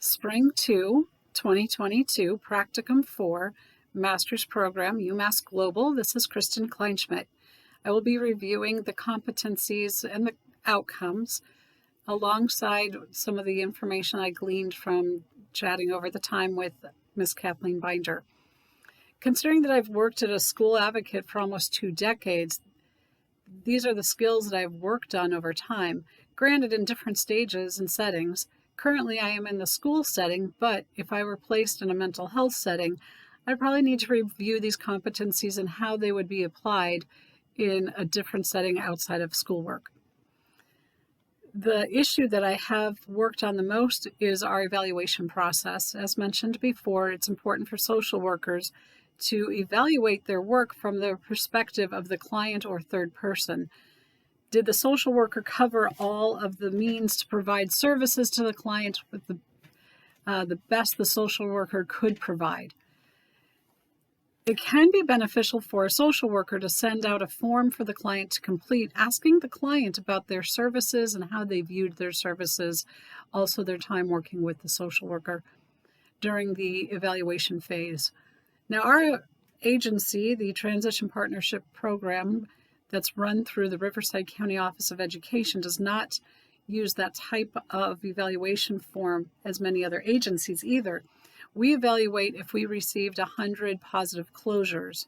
Spring 2, 2022, Practicum 4, Master's Program, UMass Global. This is Kristen Kleinschmidt. I will be reviewing the competencies and the outcomes alongside some of the information I gleaned from chatting over the time with Ms. Kathleen Binder. Considering that I've worked at a school advocate for almost 2 decades, these are the skills that I've worked on over time, granted in different stages and settings. Currently, I am in the school setting, but if I were placed in a mental health setting, I'd probably need to review these competencies and how they would be applied in a different setting outside of schoolwork. The issue that I have worked on the most is our evaluation process. As mentioned before, it's important for social workers to evaluate their work from the perspective of the client or third person. Did the social worker cover all of the means to provide services to the client with the best the social worker could provide? It can be beneficial for a social worker to send out a form for the client to complete, asking the client about their services and how they viewed their services, also their time working with the social worker during the evaluation phase. Now, our agency, the Transition Partnership Program that's run through the Riverside County Office of Education, does not use that type of evaluation form as many other agencies either. We evaluate if we received 100 positive closures.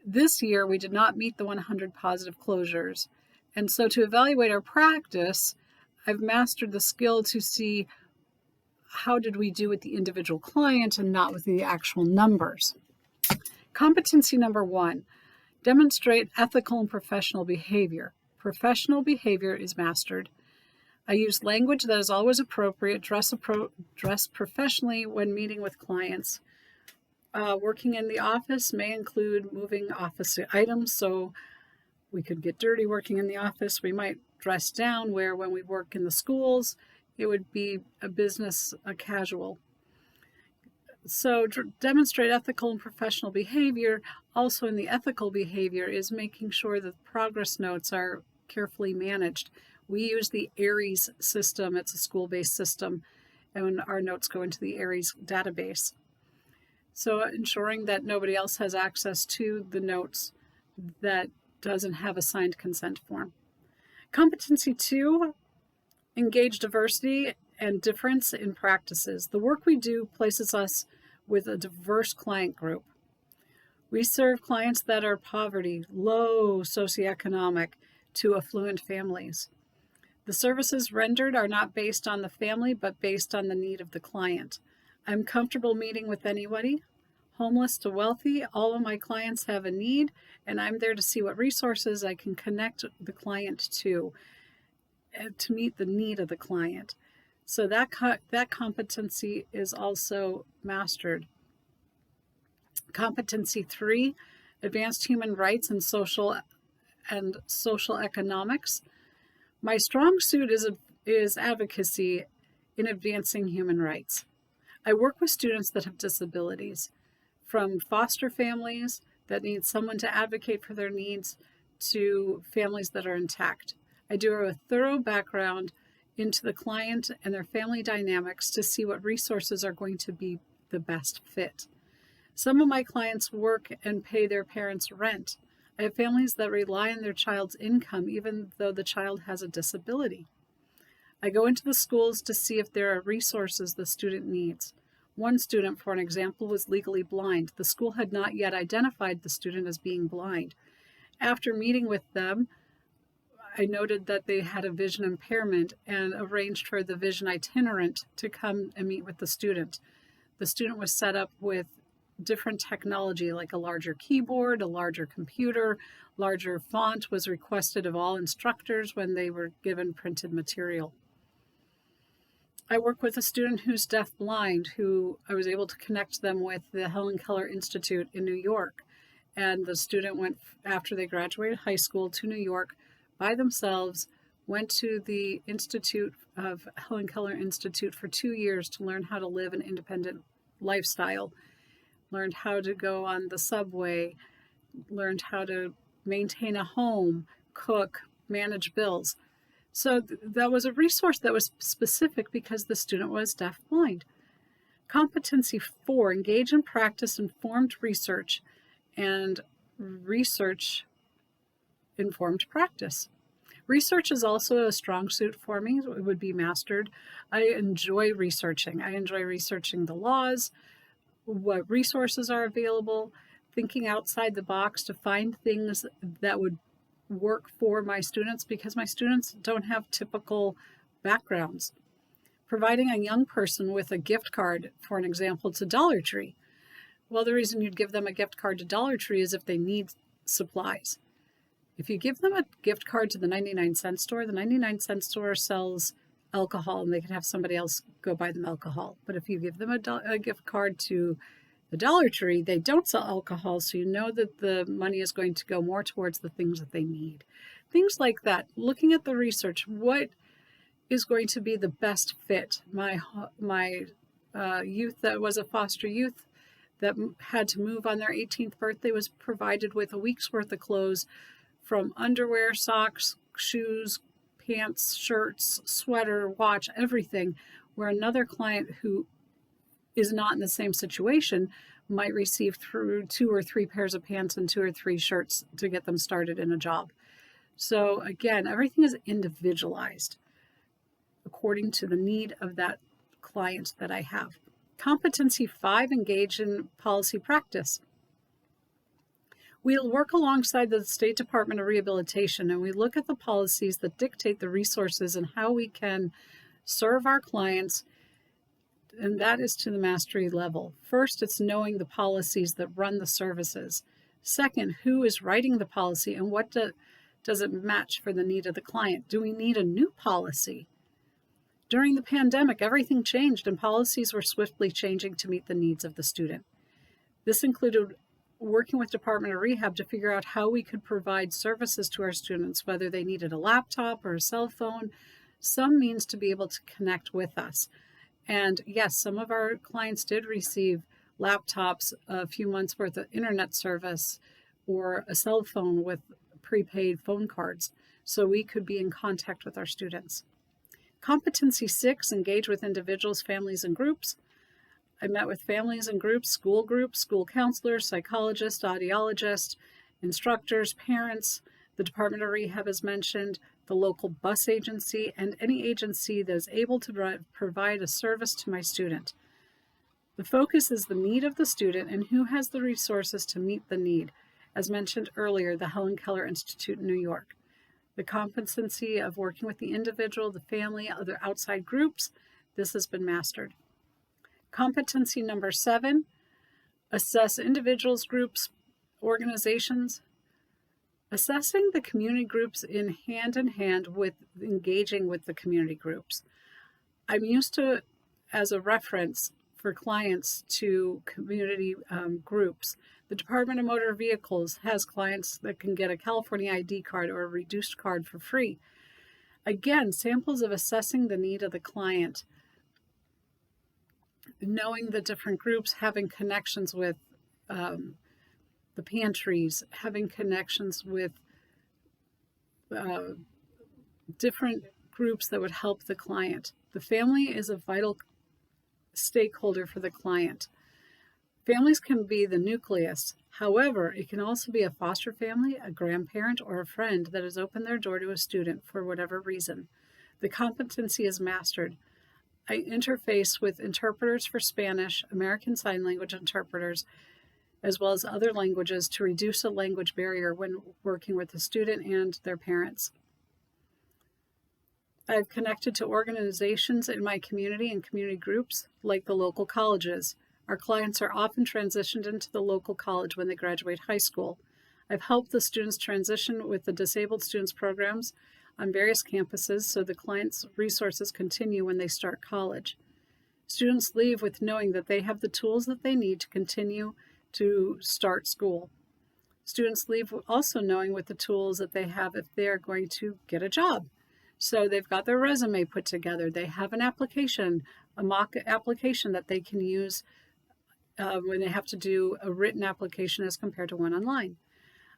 This year, we did not meet the 100 positive closures. And so to evaluate our practice, I've mastered the skill to see how did we do with the individual client and not with the actual numbers. Competency number 1, demonstrate ethical and professional behavior. Professional behavior is mastered. I use language that is always appropriate, dress professionally when meeting with clients. Working in the office may include moving office items, so we could get dirty working in the office. We might dress down, where when we work in the schools, it would be a casual. So demonstrate ethical and professional behavior. Also in the ethical behavior is making sure that progress notes are carefully managed. We use the ARIES system. It's a school-based system, and our notes go into the ARIES database. So ensuring that nobody else has access to the notes that doesn't have a signed consent form. Competency 2, engage diversity and difference in practices. The work we do places us with a diverse client group. We serve clients that are poverty, low socioeconomic, to affluent families. The services rendered are not based on the family, but based on the need of the client. I'm comfortable meeting with anybody, homeless to wealthy. All of my clients have a need, and I'm there to see what resources I can connect the client to meet the need of the client. So that competency is also mastered. Competency 3, advanced human rights and social economics. My strong suit is advocacy in advancing human rights. I work with students that have disabilities, from foster families that need someone to advocate for their needs to families that are intact. I do a thorough background into the client and their family dynamics to see what resources are going to be the best fit. Some of my clients work and pay their parents rent. I have families that rely on their child's income even though the child has a disability. I go into the schools to see if there are resources the student needs. One student, for an example, was legally blind. The school had not yet identified the student as being blind. After meeting with them, I noted that they had a vision impairment and arranged for the vision itinerant to come and meet with the student. The student was set up with different technology, like a larger keyboard, a larger computer, larger font was requested of all instructors when they were given printed material. I work with a student who's deaf-blind, who I was able to connect them with the Helen Keller Institute in New York. And the student went, after they graduated high school, to New York by themselves, went to the Institute of Helen Keller Institute for 2 years to learn how to live an independent lifestyle, learned how to go on the subway, learned how to maintain a home, cook, manage bills. So that was a resource that was specific because the student was deaf-blind. Competency 4, engage in practice informed research and research informed practice. Research is also a strong suit for me. It would be mastered. I enjoy researching. I enjoy researching the laws, what resources are available, thinking outside the box to find things that would work for my students because my students don't have typical backgrounds. Providing a young person with a gift card, for an example, to Dollar Tree. Well, the reason you'd give them a gift card to Dollar Tree is if they need supplies. If you give them a gift card to the 99-cent store, the 99-cent store sells alcohol and they can have somebody else go buy them alcohol. But if you give them a gift card to the Dollar Tree, they don't sell alcohol, so you know that the money is going to go more towards the things that they need. Things like that. Looking at the research, what is going to be the best fit? My youth that was a foster youth that had to move on their 18th birthday was provided with a week's worth of clothes, from underwear, socks, shoes, pants, shirts, sweater, watch, everything, where another client who is not in the same situation might receive through 2 or 3 pairs of pants and 2 or 3 shirts to get them started in a job. So again, everything is individualized according to the need of that client that I have. Competency 5, engage in policy practice. We'll work alongside the State Department of Rehabilitation, and we look at the policies that dictate the resources and how we can serve our clients, and that is to the mastery level. First, it's knowing the policies that run the services. Second, who is writing the policy and what does it match for the need of the client? Do we need a new policy? During the pandemic, everything changed and policies were swiftly changing to meet the needs of the student. This included working with Department of Rehab to figure out how we could provide services to our students, whether they needed a laptop or a cell phone, some means to be able to connect with us. And yes, some of our clients did receive laptops, a few months worth of internet service, or a cell phone with prepaid phone cards, so we could be in contact with our students. Competency 6, engage with individuals, families, and groups. I met with families and groups, school counselors, psychologists, audiologists, instructors, parents. The Department of Rehab is mentioned, the local bus agency, and any agency that is able to provide a service to my student. The focus is the need of the student and who has the resources to meet the need. As mentioned earlier, the Helen Keller Institute in New York. The competency of working with the individual, the family, other outside groups, this has been mastered. Competency number 7, assess individuals, groups, organizations. Assessing the community groups in hand with engaging with the community groups. I'm used to, as a reference for clients, to community groups. The Department of Motor Vehicles has clients that can get a California ID card or a reduced card for free. Again, samples of assessing the need of the client, knowing the different groups, having connections with the pantries, having connections with different groups that would help the client. The family is a vital stakeholder for the client. Families can be the nucleus. However, it can also be a foster family, a grandparent, or a friend that has opened their door to a student for whatever reason. The competency is mastered. I interface with interpreters for Spanish, American Sign Language interpreters, as well as other languages to reduce a language barrier when working with the student and their parents. I've connected to organizations in my community and community groups, like the local colleges. Our clients are often transitioned into the local college when they graduate high school. I've helped the students transition with the disabled students programs on various campuses so the clients' resources continue when they start college. Students leave with knowing that they have the tools that they need to continue to start school. Students leave also knowing with the tools that they have if they are going to get a job. So they've got their resume put together. They have an application, a mock application that they can use when they have to do a written application as compared to one online.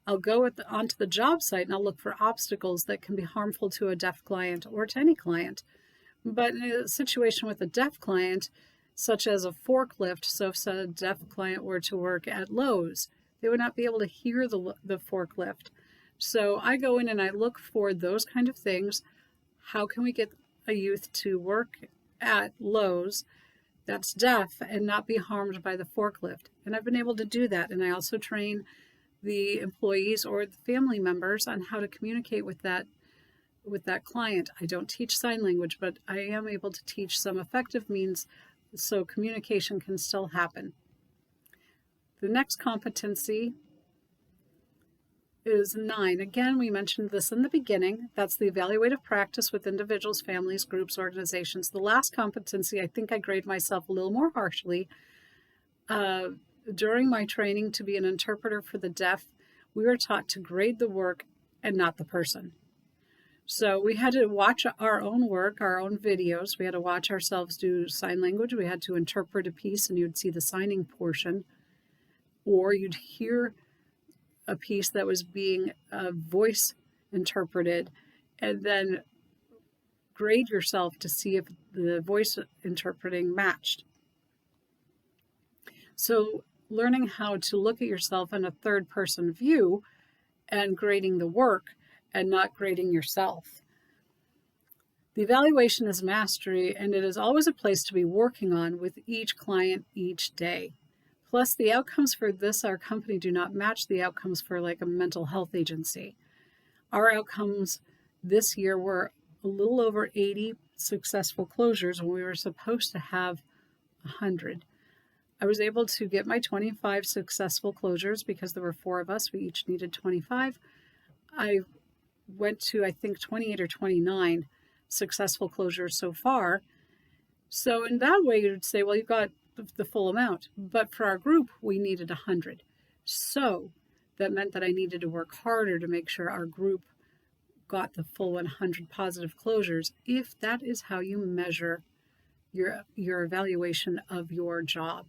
I'll go onto the job site and I'll look for obstacles that can be harmful to a deaf client or to any client. But in a situation with a deaf client, such as a forklift, so if a deaf client were to work at Lowe's, they would not be able to hear the forklift. So I go in and I look for those kind of things. How can we get a youth to work at Lowe's that's deaf and not be harmed by the forklift? And I've been able to do that. And I also train the employees or the family members on how to communicate with that client. I don't teach sign language, but I am able to teach some effective means so communication can still happen. The next competency is 9. Again, we mentioned this in the beginning. That's the evaluative practice with individuals, families, groups, organizations. The last competency, I think I grade myself a little more harshly. During my training to be an interpreter for the deaf, we were taught to grade the work and not the person. So we had to watch our own work, our own videos. We had to watch ourselves do sign language. We had to interpret a piece, and you'd see the signing portion. Or you'd hear a piece that was being voice interpreted, and then grade yourself to see if the voice interpreting matched. So learning how to look at yourself in a third person view and grading the work and not grading yourself. The evaluation is mastery, and it is always a place to be working on with each client each day. Plus, the outcomes for our company do not match the outcomes for like a mental health agency. Our outcomes this year were a little over 80 successful closures when we were supposed to have 100. I was able to get my 25 successful closures because there were 4 of us. We each needed 25. I went to, I think, 28 or 29 successful closures so far. So in that way, you'd say, well, you've got the full amount. But for our group, we needed 100. So that meant that I needed to work harder to make sure our group got the full 100 positive closures, if that is how you measure your evaluation of your job.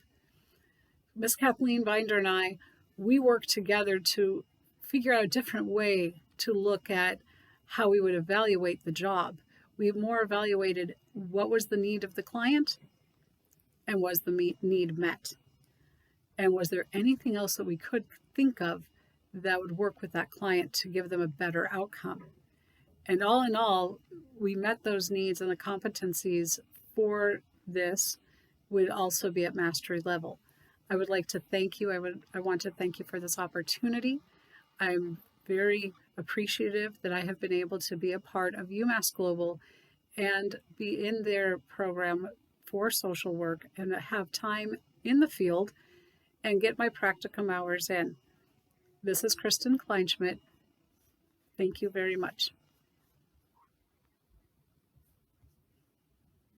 Miss Kathleen Binder and I, we worked together to figure out a different way to look at how we would evaluate the job. We more evaluated what was the need of the client and was the need met. And was there anything else that we could think of that would work with that client to give them a better outcome? And all in all, we met those needs, and the competencies for this would also be at mastery level. I would like to thank you. I want to thank you for this opportunity. I'm very appreciative that I have been able to be a part of UMass Global and be in their program for social work and have time in the field and get my practicum hours in. This is Kristen Kleinschmidt. Thank you very much.